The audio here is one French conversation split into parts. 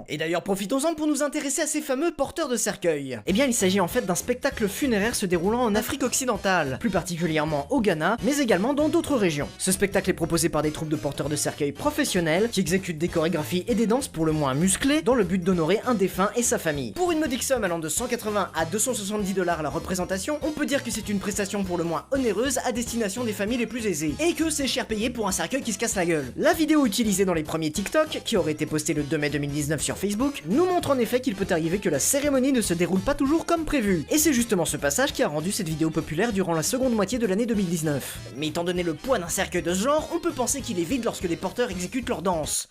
Et d'ailleurs profitons-en pour nous intéresser à ces fameux porteurs de cercueils. Eh bien il s'agit en fait d'un spectacle funéraire se déroulant en Afrique occidentale, plus particulièrement au Ghana, mais également dans d'autres régions. Ce spectacle est proposé par des troupes de porteurs de cercueils professionnels qui exécutent des chorégraphies et des danses pour le moins musclées dans le but d'honorer un défunt et sa famille. Pour une modique somme allant de 180 à 270 $ la représentation, on peut dire que c'est une prestation pour le moins onéreuse à destination des familles les plus aisées, et que c'est cher payé pour un cercueil qui se casse la gueule. La vidéo utilisée dans les premiers TikTok, qui aurait été postée le 2 mai 2019 sur Facebook, nous montre en effet qu'il peut arriver que la cérémonie ne se déroule pas toujours comme prévu. Et c'est justement ce passage qui a rendu cette vidéo populaire durant la seconde moitié de l'année 2019. Mais étant donné le poids d'un cercueil de ce genre, on peut penser qu'il est vide lorsque les porteurs exécutent leur danse.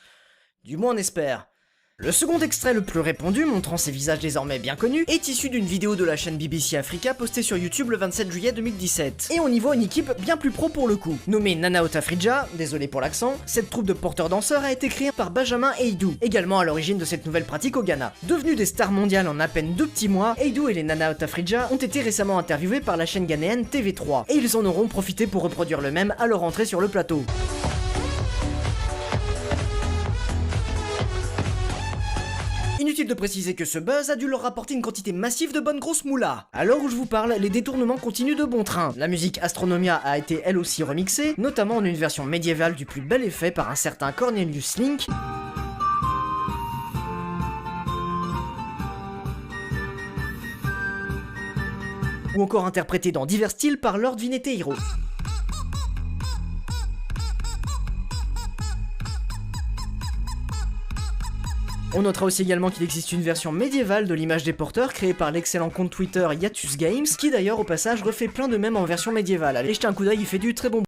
Du moins on espère. Le second extrait le plus répandu, montrant ces visages désormais bien connus, est issu d'une vidéo de la chaîne BBC Africa postée sur YouTube le 27 juillet 2017. Et on y voit une équipe bien plus pro pour le coup. Nommée Nana Otafridja, désolé pour l'accent, cette troupe de porteurs danseurs a été créée par Benjamin Eidou, également à l'origine de cette nouvelle pratique au Ghana. Devenus des stars mondiales en à peine 2 petits mois, Eidou et les Nana Otafridja ont été récemment interviewés par la chaîne ghanéenne TV3, et ils en auront profité pour reproduire le même à leur entrée sur le plateau. Inutile de préciser que ce buzz a dû leur rapporter une quantité massive de bonnes grosses moulas. À l'heure où je vous parle, les détournements continuent de bon train. La musique Astronomia a été elle aussi remixée, notamment en une version médiévale du plus bel effet par un certain Cornelius Link, ou encore interprétée dans divers styles par Lord Vineteiro. On notera aussi également qu'il existe une version médiévale de l'image des porteurs créée par l'excellent compte Twitter Yatus Games, qui d'ailleurs au passage refait plein de mèmes en version médiévale. Allez jeter un coup d'œil, il fait du très bon